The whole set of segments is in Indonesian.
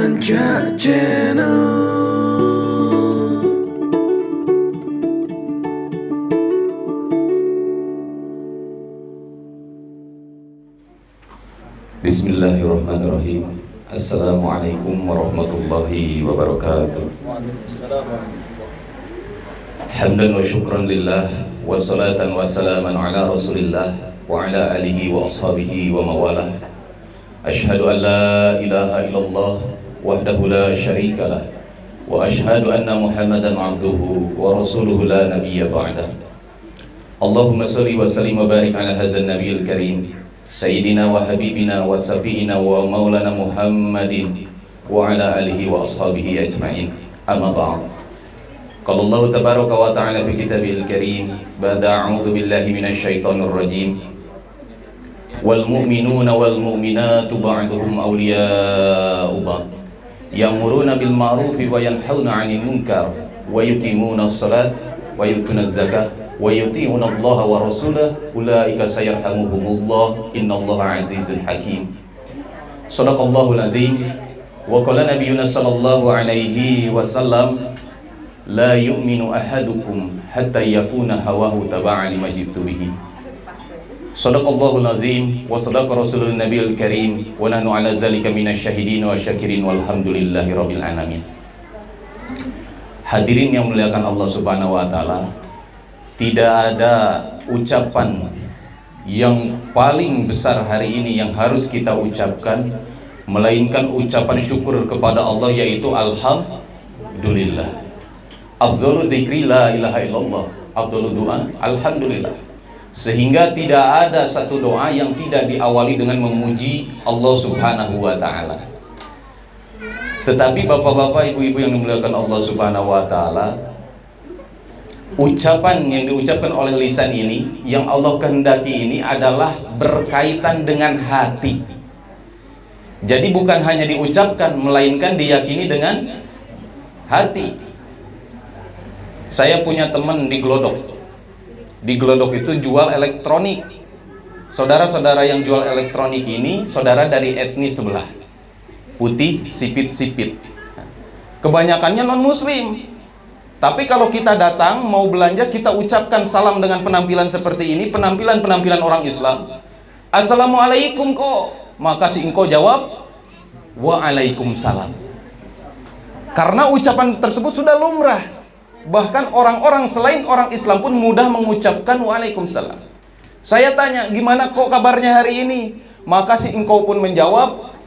Manca Channel. Bismillahirrahmanirrahim. Assalamualaikum warahmatullahi wabarakatuh. Hamdan wa syukran lillah, wa salatan wa salaman ala rasulillah, wa ala alihi wa ashabihi wa mawalah. Ashhadu an la ilaha illallah wahdahu la syarika lah, wa ashhadu anna muhammadan abduhu wa rasuluhu la nabiyya ba'dah. Allahumma salli wa sallim wa barik ala hadzal nabiyil karim Sayyidina wa habibina wa safiina wa maulana Muhammadin wa ala alihi wa ashabihi ajma'in. Amma ba'd. Qala Allah tabaraka wa ta'ala fi kitabihil karim ba'da a'udzu billahi minasy syaithanir rajim. Wal mu'minuna wal mu'minatu ba'duhum awliya'u ba'd. Ya'muruna bil ma'rufi wa yanhauna 'anil munkar wa yuqimuna as-salata wa yutuna az-zakata wa yuti'una Allah wa rasulahu ulaika sayarhamuhumullah innallaha azizun hakim. Shadaqallahul azim. Wa qala nabiyyuna sallallahu alaihi wasallam la yu'minu ahadukum hatta yakuna hawahu taba'an lima ji'tu bihi. Shadaqallahul azim wa sadaqa rasulun nabiyil karim wa nahnu ala zalika minasyahidin wa syakirin walhamdulillahi rabbil alamin. Hadirin yang muliakan Allah Subhanahu wa taala, tidak ada ucapan yang paling besar hari ini yang harus kita ucapkan melainkan ucapan syukur kepada Allah, yaitu alhamdulillah. Afdhalu dzikri la ilaha illallah, afdhalu du'a alhamdulillah. Sehingga tidak ada satu doa yang tidak diawali dengan memuji Allah Subhanahu wa taala. Tetapi bapak-bapak, ibu-ibu yang dimuliakan Allah Subhanahu wa taala, ucapan yang diucapkan oleh lisan ini, yang Allah kehendaki ini adalah berkaitan dengan hati. Jadi bukan hanya diucapkan, melainkan diyakini dengan hati. Saya punya teman di Glodok. Di Glodok itu jual elektronik. Saudara-saudara yang jual elektronik ini saudara dari etnis sebelah, putih, sipit-sipit. Kebanyakannya non-muslim. Tapi kalau kita datang mau belanja, kita ucapkan salam dengan penampilan seperti ini, penampilan orang Islam. Assalamualaikum kok. Maka si engkau jawab waalaikumsalam. Karena ucapan tersebut sudah lumrah. Bahkan orang-orang selain orang Islam pun mudah mengucapkan waalaikumsalam. Saya tanya, gimana kok kabarnya hari ini? Maka si engkau pun menjawab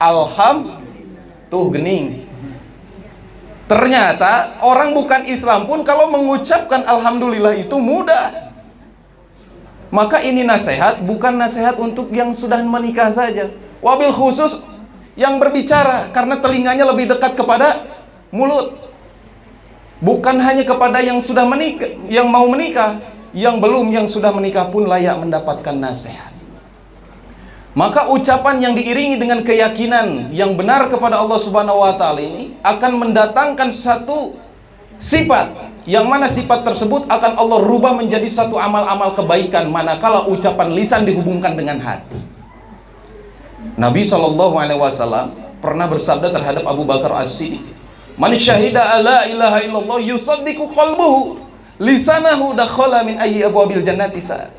tuh gening. Ternyata orang bukan Islam pun kalau mengucapkan alhamdulillah itu mudah. Maka ini nasihat, bukan nasihat untuk yang sudah menikah saja. Wabil khusus yang berbicara, karena telinganya lebih dekat kepada mulut. Bukan hanya kepada yang sudah menikah, yang mau menikah, yang belum, yang sudah menikah pun layak mendapatkan nasihat. Maka ucapan yang diiringi dengan keyakinan yang benar kepada Allah Subhanahu wa taala ini akan mendatangkan satu sifat, yang mana sifat tersebut akan Allah rubah menjadi satu amal-amal kebaikan manakala ucapan lisan dihubungkan dengan hati. Nabi SAW pernah bersabda terhadap Abu Bakar As-Siddiq, "Man syahida alla ilaha illallah yusaddiqu qalbuhu lisanahu dakhala min ayyi abwabil jannati sa."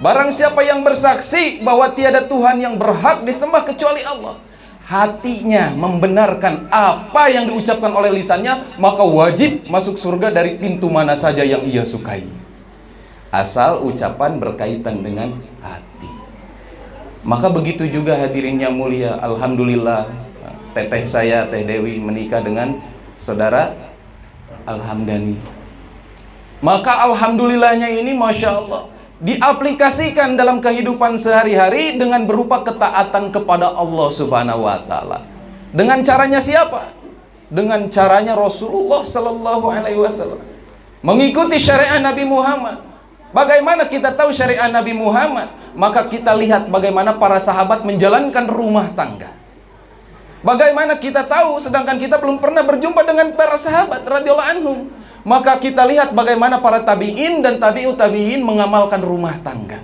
Barang siapa yang bersaksi bahwa tiada Tuhan yang berhak disembah kecuali Allah, hatinya membenarkan apa yang diucapkan oleh lisannya, maka wajib masuk surga dari pintu mana saja yang ia sukai. Asal ucapan berkaitan dengan hati. Maka begitu juga hadirin yang mulia, alhamdulillah teteh saya, Teh Dewi, menikah dengan saudara Alhamdani. Maka alhamdulillahnya ini Masya Allah diaplikasikan dalam kehidupan sehari-hari dengan berupa ketaatan kepada Allah Subhanahu wa taala. Dengan caranya siapa? Dengan caranya Rasulullah sallallahu alaihi wasallam. Mengikuti syariat Nabi Muhammad. Bagaimana kita tahu syariat Nabi Muhammad? Maka kita lihat bagaimana para sahabat menjalankan rumah tangga. Bagaimana kita tahu sedangkan kita belum pernah berjumpa dengan para sahabat radhiyallahu anhum? Maka kita lihat bagaimana para tabi'in dan tabi'ut tabi'in mengamalkan rumah tangga.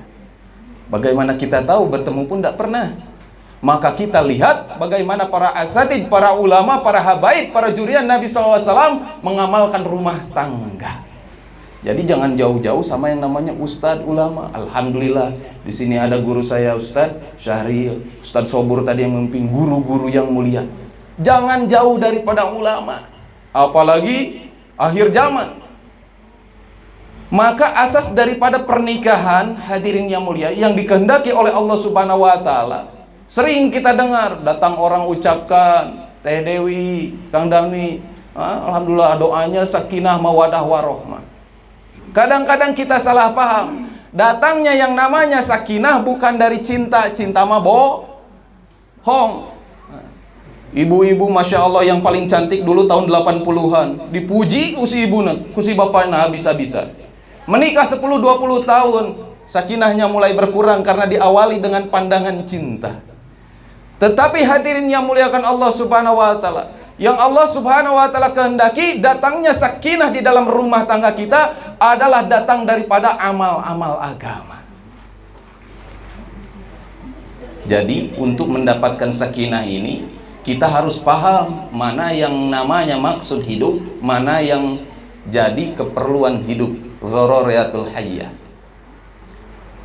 Bagaimana kita tahu, bertemu pun tidak pernah. Maka kita lihat bagaimana para asatid, para ulama, para habaib, para jurian Nabi SAW mengamalkan rumah tangga. Jadi jangan jauh-jauh sama yang namanya ustadz ulama. Alhamdulillah di sini ada guru saya Ustadz Syahril, Ustadz Sobur tadi yang memimpin, guru-guru yang mulia. Jangan jauh daripada ulama, apalagi akhir zaman. Maka asas daripada pernikahan, hadirin yang mulia, yang dikehendaki oleh Allah Subhanahu wa taala, sering kita dengar datang orang ucapkan, Teh Dewi, Kang Dani, alhamdulillah doanya sakinah mawadah warohmah. Kadang-kadang kita salah paham. Datangnya yang namanya sakinah bukan dari cinta, cinta mah bohong. Ibu-ibu Masya Allah yang paling cantik dulu tahun 80-an dipuji ku si ibu, ku si bapaknya habis-habisan. Menikah 10-20 tahun, sakinahnya mulai berkurang karena diawali dengan pandangan cinta. Tetapi hadirin yang muliakan Allah Subhanahu wa taala, yang Allah Subhanahu wa taala kehendaki datangnya sakinah di dalam rumah tangga kita adalah datang daripada amal-amal agama. Jadi untuk mendapatkan sakinah ini kita harus paham mana yang namanya maksud hidup, mana yang jadi keperluan hidup, dzaruriyatul hayyah.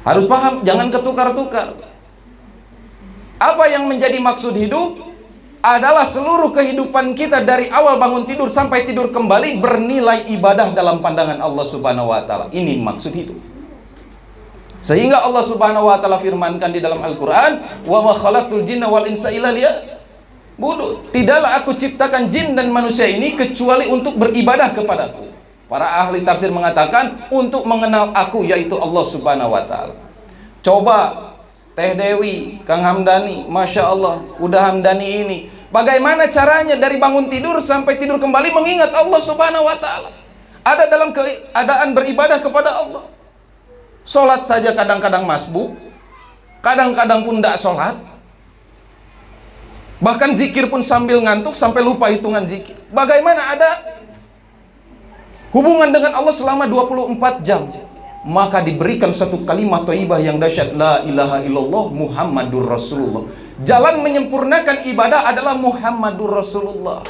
Harus paham, jangan ketukar-tukar. Apa yang menjadi maksud hidup adalah seluruh kehidupan kita dari awal bangun tidur sampai tidur kembali bernilai ibadah dalam pandangan Allah Subhanahu wa taala. Ini maksud hidup. Sehingga Allah Subhanahu wa taala firmankan di dalam Al-Qur'an, "Wa ma khalaqtul jinna wal insa illa liya'budun." Tidaklah aku ciptakan jin dan manusia ini kecuali untuk beribadah kepadaku. Para ahli tafsir mengatakan untuk mengenal aku, yaitu Allah Subhanahu wa taala. Coba Teh Dewi, Kang Hamdani, Masya Allah, udah Hamdani ini, bagaimana caranya dari bangun tidur sampai tidur kembali mengingat Allah Subhanahu wa ta'ala, ada dalam keadaan beribadah kepada Allah. Sholat saja kadang-kadang masbuk, kadang-kadang pun tidak sholat, bahkan zikir pun sambil ngantuk sampai lupa hitungan zikir. Bagaimana ada hubungan dengan Allah selama 24 jam? Maka diberikan satu kalimat thayyibah yang dahsyat, la ilaha illallah Muhammadur Rasulullah. Jalan menyempurnakan ibadah adalah Muhammadur Rasulullah.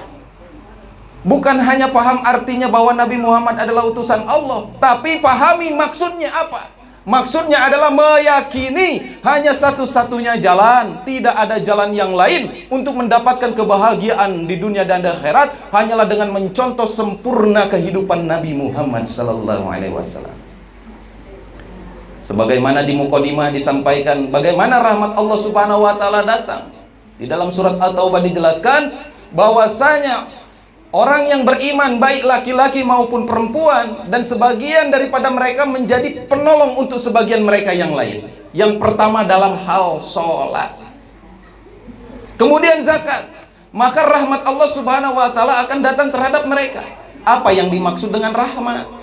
Bukan hanya paham artinya bahwa Nabi Muhammad adalah utusan Allah, tapi pahami maksudnya apa. Maksudnya adalah meyakini hanya satu-satunya jalan, tidak ada jalan yang lain untuk mendapatkan kebahagiaan di dunia dan akhirat hanyalah dengan mencontoh sempurna kehidupan Nabi Muhammad sallallahu alaihi wasallam. Sebagaimana di Muqaddimah disampaikan bagaimana rahmat Allah Subhanahu wa taala datang. Di dalam surat At-Taubah dijelaskan bahwasanya orang yang beriman baik laki-laki maupun perempuan dan sebagian daripada mereka menjadi penolong untuk sebagian mereka yang lain. Yang pertama dalam hal sholat, kemudian zakat, maka rahmat Allah Subhanahu wa taala akan datang terhadap mereka. Apa yang dimaksud dengan rahmat?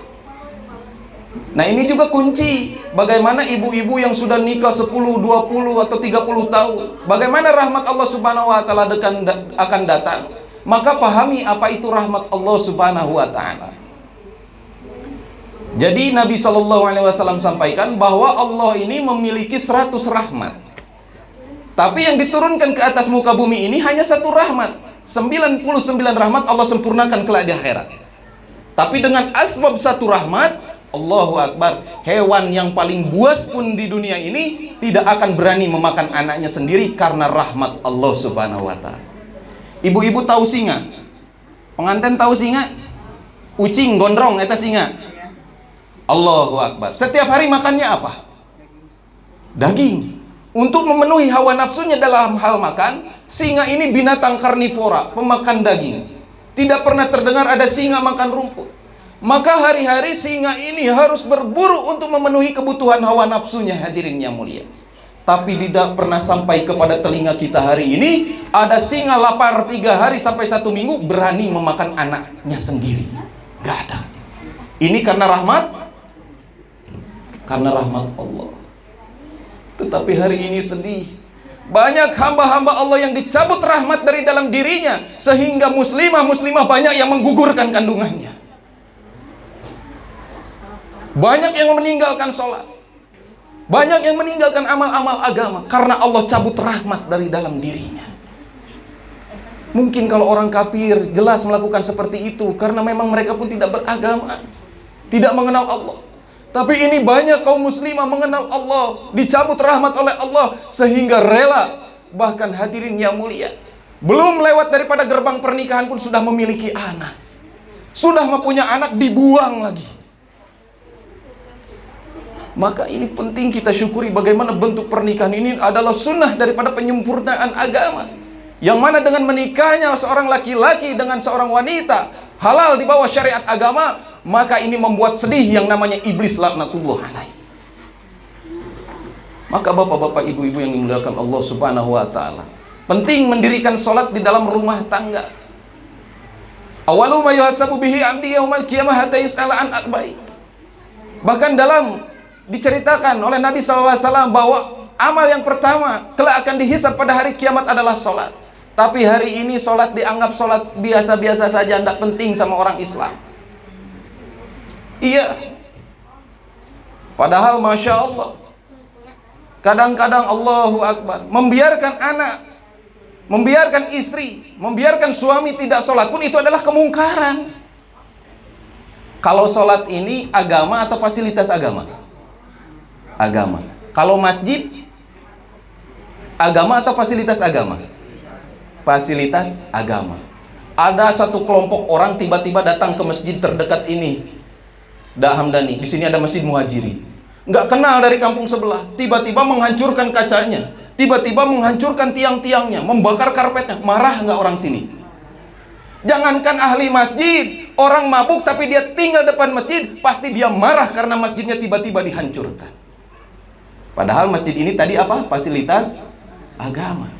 Nah ini juga kunci. Bagaimana ibu-ibu yang sudah nikah 10, 20 atau 30 tahun, bagaimana rahmat Allah Subhanahu wa taala akan datang? Maka pahami apa itu rahmat Allah Subhanahu wa taala. Jadi Nabi sallallahu alaihi wasallam sampaikan bahwa Allah ini memiliki 100 rahmat. Tapi yang diturunkan ke atas muka bumi ini hanya satu rahmat. 99 rahmat Allah sempurnakan kelak di akhirat. Tapi dengan asbab satu rahmat, Allahu Akbar, hewan yang paling buas pun di dunia ini tidak akan berani memakan anaknya sendiri karena rahmat Allah Subhanahu wa taala. Ibu-ibu tahu singa? Pengantin tahu singa? Ucing gondrong eta singa. Allahu Akbar. Setiap hari makannya apa? Daging. Untuk memenuhi hawa nafsunya dalam hal makan, singa ini binatang karnivora, pemakan daging. Tidak pernah terdengar ada singa makan rumput. Maka hari-hari singa ini harus berburu untuk memenuhi kebutuhan hawa nafsunya, hadirin yang mulia. Tapi tidak pernah sampai kepada telinga kita hari ini ada singa lapar 3 hari sampai 1 minggu berani memakan anaknya sendiri. Gak ada. Ini karena rahmat? Karena rahmat Allah. Tetapi hari ini sedih, banyak hamba-hamba Allah yang dicabut rahmat dari dalam dirinya, sehingga muslimah banyak yang menggugurkan kandungannya. Banyak yang meninggalkan sholat. Banyak yang meninggalkan amal-amal agama karena Allah cabut rahmat dari dalam dirinya. Mungkin kalau orang kafir jelas melakukan seperti itu karena memang mereka pun tidak beragama, tidak mengenal Allah. Tapi ini banyak kaum muslimah mengenal Allah, dicabut rahmat oleh Allah sehingga rela. Bahkan hadirin yang mulia, belum lewat daripada gerbang pernikahan pun sudah memiliki anak. Sudah mempunyai anak, dibuang lagi. Maka ini penting kita syukuri bagaimana bentuk pernikahan ini adalah sunnah daripada penyempurnaan agama. Yang mana dengan menikahnya seorang laki-laki dengan seorang wanita halal di bawah syariat agama, maka ini membuat sedih yang namanya iblis laknatullah alaih. Maka bapak-bapak, ibu-ibu yang dimuliakan Allah subhanahu wa ta'ala, penting mendirikan sholat di dalam rumah tangga. Awalu ma yuhasabu bihi abdi yaumal qiyamah hatta yus'ala an arba'i. Bahkan diceritakan oleh Nabi SAW bahwa amal yang pertama kelak akan dihisab pada hari kiamat adalah sholat. Tapi hari ini sholat dianggap sholat biasa-biasa saja, tidak penting sama orang Islam. Iya. Padahal Masya Allah, kadang-kadang Allahu Akbar, membiarkan anak, membiarkan istri, membiarkan suami tidak sholat pun itu adalah kemungkaran. Kalau sholat ini agama atau fasilitas agama? Agama. Kalau masjid, agama atau fasilitas agama? Fasilitas agama. Ada satu kelompok orang tiba-tiba datang ke masjid terdekat ini, Dak Hamdani, di sini ada masjid Muhajiri. Nggak kenal dari kampung sebelah, tiba-tiba menghancurkan kacanya, tiba-tiba menghancurkan tiang-tiangnya, membakar karpetnya. Marah nggak orang sini? Jangankan ahli masjid, orang mabuk tapi dia tinggal depan masjid, pasti dia marah karena masjidnya tiba-tiba dihancurkan. Padahal masjid ini tadi apa? Fasilitas agama.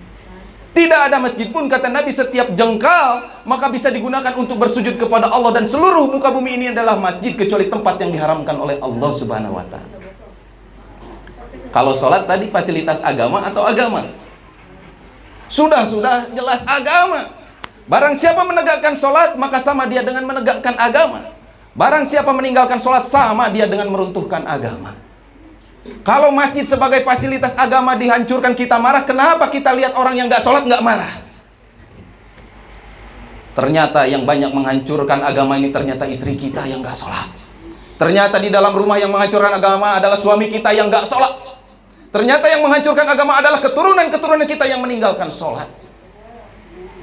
Tidak ada masjid pun, kata Nabi, setiap jengkal maka bisa digunakan untuk bersujud kepada Allah, dan seluruh muka bumi ini adalah masjid kecuali tempat yang diharamkan oleh Allah subhanahu wa ta'ala. Kalau sholat tadi fasilitas agama atau agama? Sudah jelas agama. Barang siapa menegakkan sholat maka sama dia dengan menegakkan agama. Barang siapa meninggalkan sholat sama dia dengan meruntuhkan agama. Kalau masjid sebagai fasilitas agama dihancurkan kita marah, kenapa kita lihat orang yang nggak sholat nggak marah? Ternyata yang banyak menghancurkan agama ini ternyata istri kita yang nggak sholat. Ternyata di dalam rumah yang menghancurkan agama adalah suami kita yang nggak sholat. Ternyata yang menghancurkan agama adalah keturunan-keturunan kita yang meninggalkan sholat.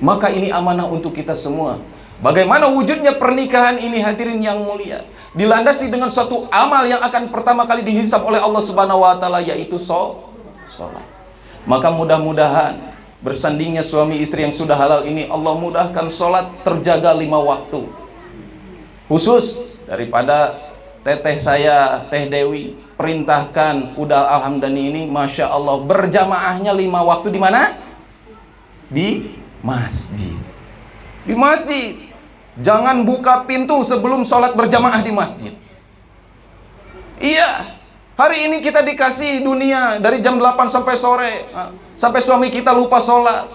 Maka ini amanah untuk kita semua. Bagaimana wujudnya pernikahan ini hadirin yang mulia? Dilandasi dengan suatu amal yang akan pertama kali dihisab oleh Allah subhanahu wa ta'ala, yaitu sholat. Maka mudah-mudahan bersandingnya suami istri yang sudah halal ini, Allah mudahkan sholat terjaga 5 waktu. Khusus daripada teteh saya, Teh Dewi, perintahkan udah alhamdulillah ini, Masya Allah, berjamaahnya 5 waktu di mana? Di masjid. Di masjid. Jangan buka pintu sebelum sholat berjamaah di masjid. Iya, hari ini kita dikasih dunia dari jam 8 sampai sore, sampai suami kita lupa sholat.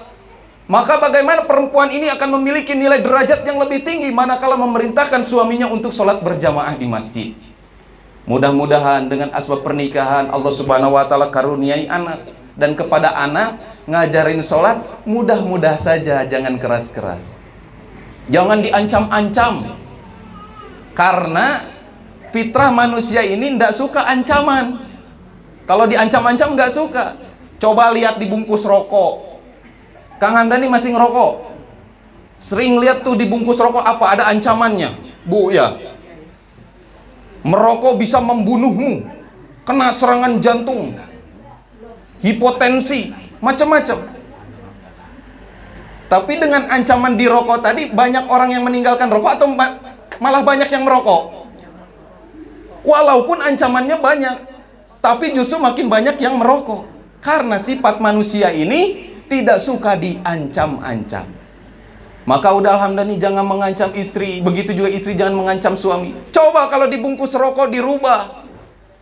Maka bagaimana perempuan ini akan memiliki nilai derajat yang lebih tinggi manakala memerintahkan suaminya untuk sholat berjamaah di masjid. Mudah-mudahan dengan asbab pernikahan Allah subhanahu wa ta'ala karuniai anak, dan kepada anak ngajarin sholat mudah-mudah saja, jangan keras-keras. Jangan diancam-ancam, karena fitrah manusia ini tidak suka ancaman. Kalau diancam-ancam nggak suka. Coba lihat dibungkus rokok. Kang Hamdani masih ngerokok. Sering lihat tuh dibungkus rokok apa? Ada ancamannya, Bu ya. Merokok bisa membunuhmu, kena serangan jantung, hipotensi, macam-macam. Tapi dengan ancaman di rokok tadi, banyak orang yang meninggalkan rokok atau malah banyak yang merokok? Walaupun ancamannya banyak, tapi justru makin banyak yang merokok. Karena sifat manusia ini tidak suka diancam-ancam. Maka udah alhamdulillah, jangan mengancam istri. Begitu juga istri jangan mengancam suami. Coba kalau dibungkus rokok dirubah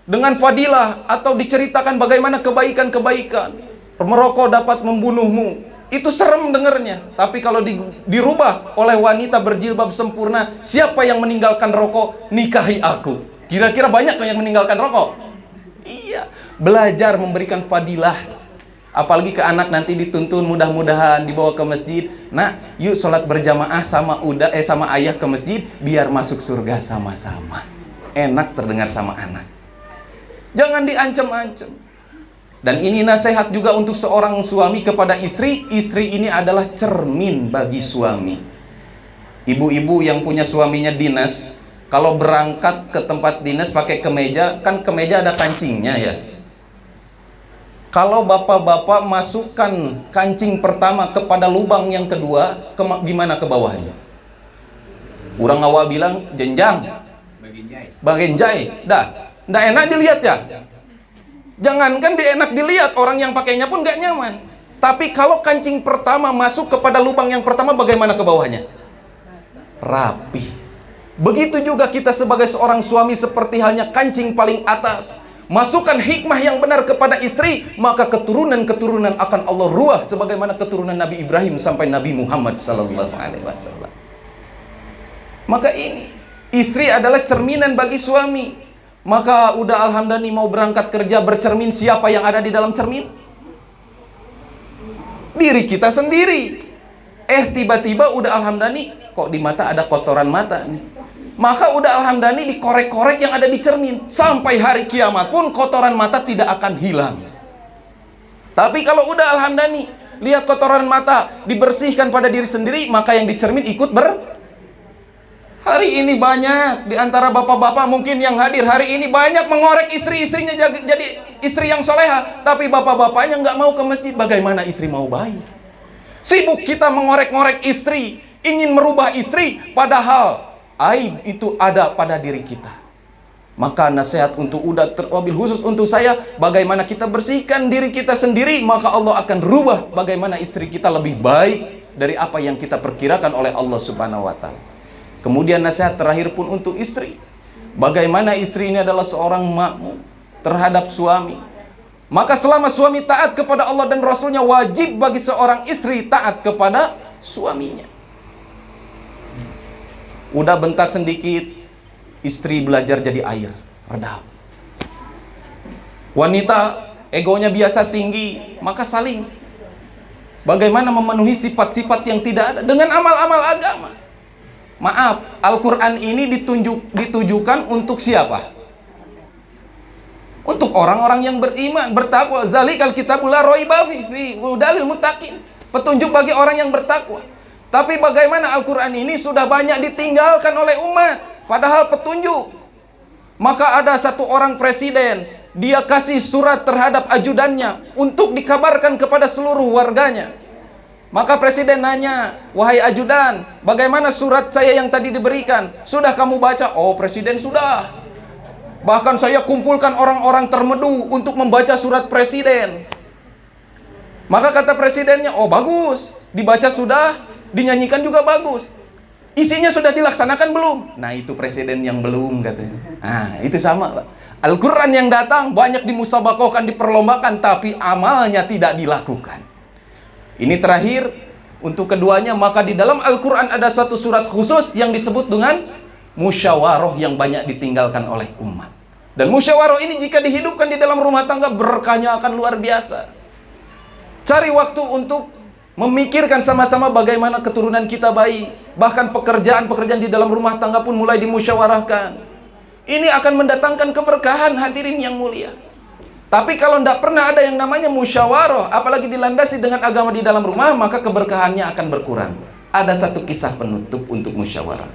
dengan fadilah, atau diceritakan bagaimana kebaikan-kebaikan. Merokok dapat membunuhmu. Itu serem dengernya. Tapi kalau dirubah oleh wanita berjilbab sempurna, siapa yang meninggalkan rokok, nikahi aku. Kira-kira banyak yang meninggalkan rokok? Iya. Belajar memberikan fadilah. Apalagi ke anak nanti dituntun, mudah-mudahan dibawa ke masjid. Nah, yuk sholat berjamaah sama ayah ke masjid biar masuk surga sama-sama. Enak terdengar sama anak. Jangan diancam-ancam. Dan ini nasihat juga untuk seorang suami kepada istri. Istri ini adalah cermin bagi suami. Ibu-ibu yang punya suaminya dinas, kalau berangkat ke tempat dinas pakai kemeja, kan kemeja ada kancingnya ya. Kalau bapak-bapak masukkan kancing pertama kepada lubang yang kedua, gimana ke bawahnya? Orang awal bilang jenjang, bagian jai, dah, nggak enak dilihat ya. Jangankan enak dilihat, orang yang pakainya pun nggak nyaman. Tapi kalau kancing pertama masuk kepada lubang yang pertama, bagaimana ke bawahnya? Rapi. Begitu juga kita sebagai seorang suami, seperti halnya kancing paling atas. Masukkan hikmah yang benar kepada istri, maka keturunan-keturunan akan Allah ruah sebagaimana keturunan Nabi Ibrahim sampai Nabi Muhammad SAW. Maka ini istri adalah cerminan bagi suami. Maka udah alhamdulillah mau berangkat kerja, bercermin siapa yang ada di dalam cermin? Diri kita sendiri. Tiba-tiba udah alhamdulillah kok di mata ada kotoran mata nih. Maka udah alhamdulillah dikorek-korek yang ada di cermin. Sampai hari kiamat pun kotoran mata tidak akan hilang. Tapi kalau udah alhamdulillah lihat kotoran mata dibersihkan pada diri sendiri, maka yang di cermin ikut Hari ini banyak di antara bapak-bapak mungkin yang hadir hari ini banyak mengorek istri-istrinya jadi istri yang soleha, tapi bapak-bapaknya nggak mau ke masjid. Bagaimana istri mau baik? Sibuk kita mengorek-ngorek istri, ingin merubah istri, padahal aib itu ada pada diri kita. Maka nasihat untuk terwabil khusus untuk saya, bagaimana kita bersihkan diri kita sendiri, maka Allah akan rubah bagaimana istri kita lebih baik dari apa yang kita perkirakan oleh Allah Subhanahu wa Ta'ala. Kemudian nasihat terakhir pun untuk istri, bagaimana istri ini adalah seorang makmum terhadap suami. Maka selama suami taat kepada Allah dan Rasulnya, wajib bagi seorang istri taat kepada suaminya. Udah bentak sedikit, istri belajar jadi air, redam. Wanita egonya biasa tinggi, maka saling. Bagaimana memenuhi sifat-sifat yang tidak ada dengan amal-amal agama. Maaf, Al-Quran ini ditujukan untuk siapa? Untuk orang-orang yang beriman, bertakwa. Zalikal kitabul la raiba fihi hudalil muttaqin. Petunjuk bagi orang yang bertakwa. Tapi bagaimana Al-Quran ini sudah banyak ditinggalkan oleh umat, padahal petunjuk. Maka ada satu orang presiden, dia kasih surat terhadap ajudannya untuk dikabarkan kepada seluruh warganya. Maka presiden nanya, wahai ajudan, bagaimana surat saya yang tadi diberikan? Sudah kamu baca? Oh, presiden sudah. Bahkan saya kumpulkan orang-orang termedu untuk membaca surat presiden. Maka kata presidennya, oh bagus, dibaca sudah, dinyanyikan juga bagus. Isinya sudah dilaksanakan belum? Nah, itu presiden yang belum katanya. Nah, itu sama Pak. Al-Quran yang datang banyak dimusabakohkan, diperlombakan, tapi amalnya tidak dilakukan. Ini terakhir untuk keduanya. Maka di dalam Al-Quran ada satu surat khusus yang disebut dengan musyawarah yang banyak ditinggalkan oleh umat. Dan musyawarah ini jika dihidupkan di dalam rumah tangga, berkahnya akan luar biasa. Cari waktu untuk memikirkan sama-sama bagaimana keturunan kita baik. Bahkan pekerjaan-pekerjaan di dalam rumah tangga pun mulai dimusyawarahkan. Ini akan mendatangkan keberkahan, hadirin yang mulia. Tapi kalau tidak pernah ada yang namanya musyawarah, apalagi dilandasi dengan agama di dalam rumah, maka keberkahannya akan berkurang. Ada satu kisah penutup untuk musyawarah.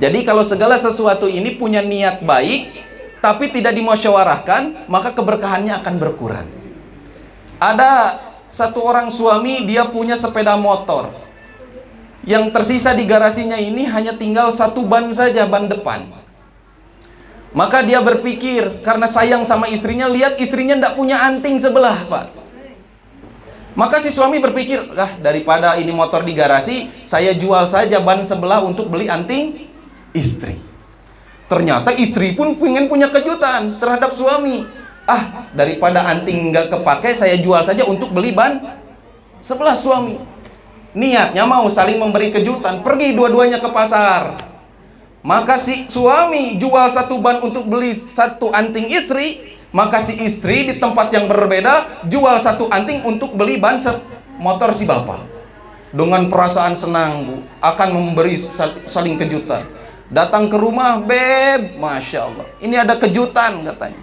Jadi kalau segala sesuatu ini punya niat baik, tapi tidak dimusyawarahkan, maka keberkahannya akan berkurang. Ada satu orang suami, dia punya sepeda motor. Yang tersisa di garasinya ini hanya tinggal satu ban saja, ban depan. Maka dia berpikir, karena sayang sama istrinya, lihat istrinya tidak punya anting sebelah, Pak. Maka si suami berpikir, daripada ini motor di garasi, saya jual saja ban sebelah untuk beli anting istri. Ternyata istri pun ingin punya kejutan terhadap suami. Daripada anting nggak kepake, saya jual saja untuk beli ban sebelah suami. Niatnya mau saling memberi kejutan. Pergi dua-duanya ke pasar. Maka si suami jual satu ban untuk beli satu anting istri, Maka si istri di tempat yang berbeda jual satu anting untuk beli ban motor si bapak. Dengan perasaan senang, Bu, akan memberi saling kejutan. Datang ke rumah, beb, Masya Allah, ini ada kejutan katanya.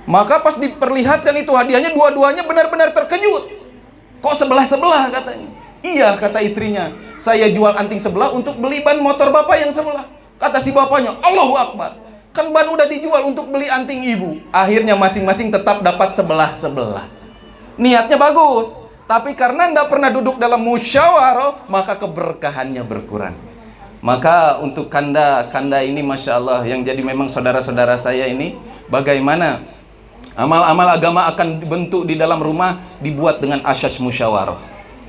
Maka pas diperlihatkan itu hadiahnya, dua-duanya benar-benar terkejut. Kok sebelah-sebelah katanya? Iya, kata istrinya, saya jual anting sebelah untuk beli ban motor bapak yang sebelah. Kata si bapaknya, Allahu Akbar, kan ban udah dijual untuk beli anting ibu. Akhirnya masing-masing tetap dapat sebelah-sebelah. Niatnya bagus, tapi karena tidak pernah duduk dalam musyawarah, maka keberkahannya berkurang. Maka untuk kanda ini Masya Allah, yang jadi memang saudara-saudara saya ini, bagaimana amal-amal agama akan dibentuk di dalam rumah, dibuat dengan asas musyawarah.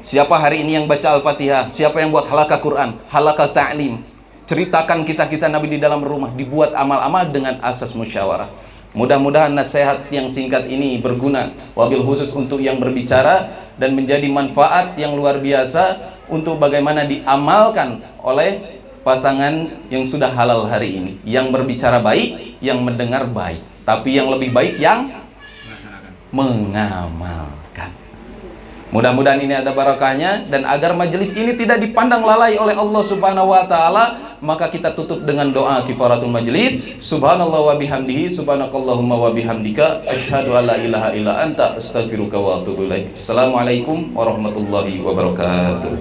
Siapa hari ini yang baca Al-Fatihah, siapa yang buat halaqah Quran, halaqah ta'lim, ceritakan kisah-kisah Nabi di dalam rumah, dibuat amal-amal dengan asas musyawarah. Mudah-mudahan nasihat yang singkat ini berguna, wabil khusus untuk yang berbicara, dan menjadi manfaat yang luar biasa untuk bagaimana diamalkan oleh pasangan yang sudah halal hari ini. Yang berbicara baik, yang mendengar baik, tapi yang lebih baik yang mengamalkan. Mudah-mudahan ini ada barakahnya, dan agar majelis ini tidak dipandang lalai oleh Allah Subhanahu wa taala, maka kita tutup dengan doa kifaratul majelis. Subhanallah wa bihamdihi, subhanakallahumma wa bihamdika, asyhadu alla ilaha illa anta, astaghfiruka wa atubu ilaik. Assalamualaikum warahmatullahi wabarakatuh.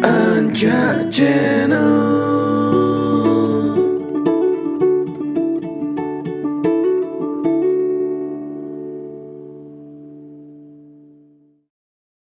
Anja Channel.